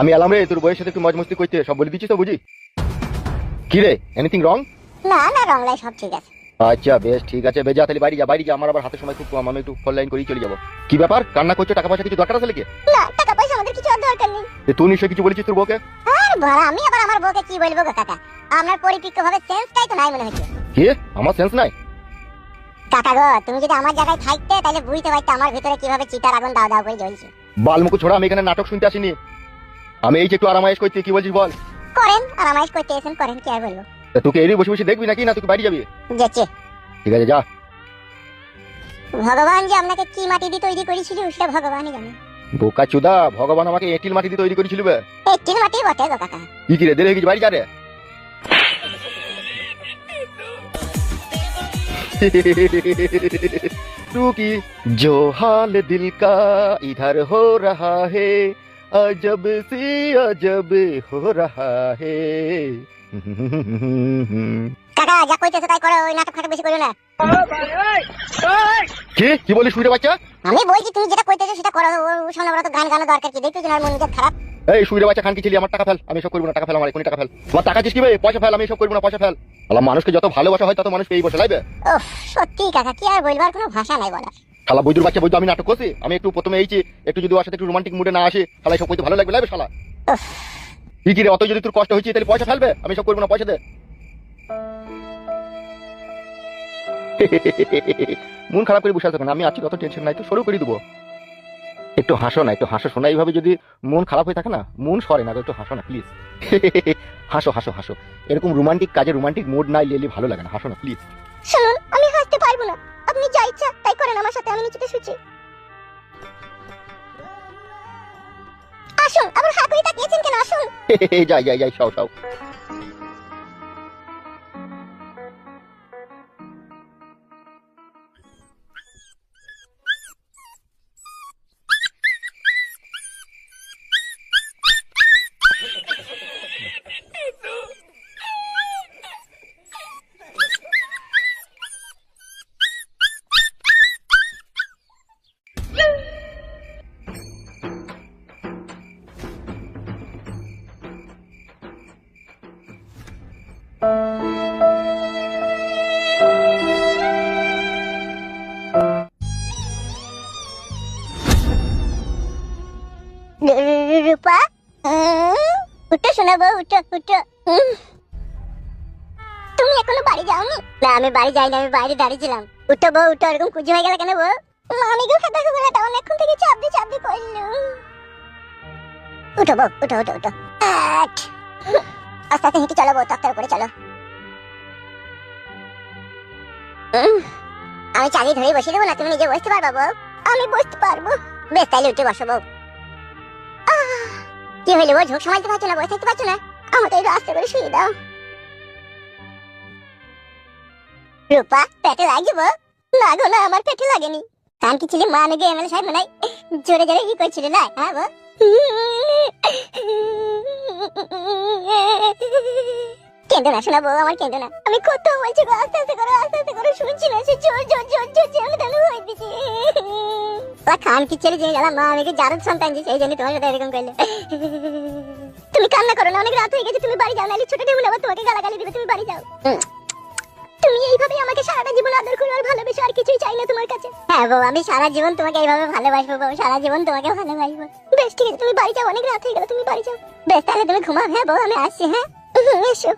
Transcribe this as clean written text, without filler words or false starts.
আমি এলাম রে তোর বউয়ের সাথে একটু মজ মস্তি করতে, সব বলে দিচ্ছিস তো বুঝি। কি রে, এনিথিং রং? না না, রং লাই সব ঠিক আছে। আচ্ছা বেশ ঠিক আছে, বেজা তাহলে বাড়ি যা, বাড়ি যা, আমার আবার হাতে সময় খুব কম, আমি একটু ফোন লাইন করেই চলে যাবো। কি ব্যাপার, কান্না করছো? টাকা পয়সা কিছু দরকার আছে নাকি? না, টাকা পয়সা আমাদের কিছু আর দরকার নেই। তুই নিশ্চয়ই কিছু বলেছিস তোর বউকে? আর বড়া, আমি আবার আমার বউকে কি বলবো গো কাকা? আপনার পরিপক্কভাবে সেন্সটাই তো নাই মনে হচ্ছে। কি, আমার সেন্স নাই? কাকা গো, তুমি যদি আমার জায়গায় থাকতে তাহলে বুঝতে পারতে আমার ভিতরে কিভাবে চিতার আগুন দাও দাও করে জ্বলছে। বালমুকু ছোড়া, আমি এখানে নাটক শুনতে আসিনি, আমি এই যে একটু আরামায়েশ করতে। কি বলছিস বল? করেন, আরামাইশ করতে এসেন, করেন, কি আর বলবো। তা তোকে এরই বসে বসে দেখবি নাকি, না তুই বাড়ি যাবি? যেচে ঠিক আছে যা। ভগবান যে আপনাকে কি মাটি দিয়ে তৈরি করেছিল সেটা ভগবানই জানে। বোকা চুদা, ভগবান আমাকে এঁটিল মাটি দিয়ে তৈরি করেছিল বে। একটির মাটি বটে গো কাকা। কি রে, দেরি হয়ে গেছে, বাড়ি যা রে। तू की जो हाल दिल का इधर हो रहा है, अजब सी अजब हो रहा है। কাকা যা কইতেছো তাই করো, ওই নাটক ফাটক বেশি করো না। কি বলিস শুইরে বাচ্চা? আমি বলছি তুমি যেটা কইতেছো সেটা করো, শোনো বড় তো গান গানো দরকার কি? দেখতেছো না মন মেজাজ খারাপ। এই শুইরে বাচ্চা খান কি ছিলি, আমার টাকা ফেল, আমি সব করবো না, টাকা ফেল, আমার এখনই টাকা ফেল। আমার টাকা দিস কি বে, পয়সা ফেল, আমি সব করবো না, পয়সা ফেল। শালা মানুষকে যত ভালোবাসা হয় তত মানুষকে এই বসে লাইবে। ওহ সত্যি কাকা, কি আর বলবার কোনো ভাষা নাই বলার। শালা বৈদুর বাচ্চা, বৈদু আমি নাটক করছি? আমি একটু প্রথমে এইছি, একটু যদি ওর সাথে একটু রোমান্টিক মুডে না আসে শালা সব করতে ভালো লাগবে লাইবে শালা। কি রে, অত যদি তোর কষ্ট হয়েছে তাহলে পয়সা ফেলবে, আমি সব করবো না, পয়সা দে। মন খারাপ করে বসে থাকো না, আমি আছি, অত টেনশন নাই তো, শুরু করে দেবো। একটু হাসো না, একটু হাসো শোনা, এইভাবে যদি মন খারাপ হয়ে থাকে না, মন সরে না, একটু হাসো না প্লিজ। হাসো হাসো হাসো, এরকম রোমান্টিক কাজে রোমান্টিক মুড না এলে ভালো লাগে না, হাসো না প্লিজ। শুনুন, আমি হাসতে পারবো না, আপনি যা ইচ্ছা তাই করেন আমার সাথে, আমি নিচেতে শুচ্ছি। আসুন, আবার হা করে তাকিয়েছেন কেন? আসুন। যাই যাই যাই, সাও সাও। রূপা, উঠো শোনা বউ, উঠো উঠো। তুমি এখনো বাড়ি যাওনি? না আমি বাড়ি যাইনি, আমি বাইরে দাঁড়িয়েছিলাম। উঠো বউ উঠো, এরকম কুজি হয়ে গেল কেন বউ? আমি গো খাতা গলাটা অনেকক্ষণ থেকে চাপতে চাপতে করলো। উঠো বউ, উঠো উঠো উঠো। আস্তে আস্তে হেঁটে চলো বউ, তক্তার উপরে চলো। আমি চাবি ধরে বসিয়ে দেবো না, তুমি নিজে বসতে পারবা বউ? আমি বসতে পারবো। বেশ তাইলে উঠে বসো বউ। কি হইলে বউ, ঝোঁক সামালতে পারছো না, বসে থাকতে পারছো না? আমাকে একটু আস্তে করে শুয়ে দাও। রূপা, পেটে লাগছে বউ? না গো না, আমার পেটে লাগেনি। কান কি ছিলি, মা নাকি এমএলএ সাহেব নাই? জোরে জোরে কি করছিলে না? হ্যাঁ বউ, কেঁদো না শোনা বউ, আমার কেঁদো না। আমি কত বলছি গো, আস্তে আস্তে করো, আস্তে আস্তে করো, শুনছি না, সে জোর জোর জোর জোর জোর তেমন হয়ে দিচ্ছে। খান কি ছেলে জেনে গেলাম, মা আমাকে জারদ সন্তান যে, সেই জন্য তোমার সাথে এরকম করলে। তুমি কান্না করো না, অনেক রাত হয়ে গেছে, তুমি বাড়ি যাও, নাহলে ছোট টেবিল আবার তোমাকে গালাগালি দিবে, তুমি বাড়ি যাও। তুমি এইভাবে আমাকে সারাটা জীবন আদর করো আর ভালোবেসো, আর কিছুই চাই না তোমার কাছে। হ্যাঁ বউ, আমি সারা জীবন তোমাকে এইভাবে ভালোবাসবো বউ, সারা জীবন তোমাকে ভালোবাসবো। বেশ ঠিক আছে, তুমি বাড়ি যাও, অনেক রাত হয়ে গেল, তুমি বাড়ি যাও। বেশ তাহলে তুমি ঘুমাও। হ্যাঁ বউ, আমি আসছি। হ্যাঁ এসো।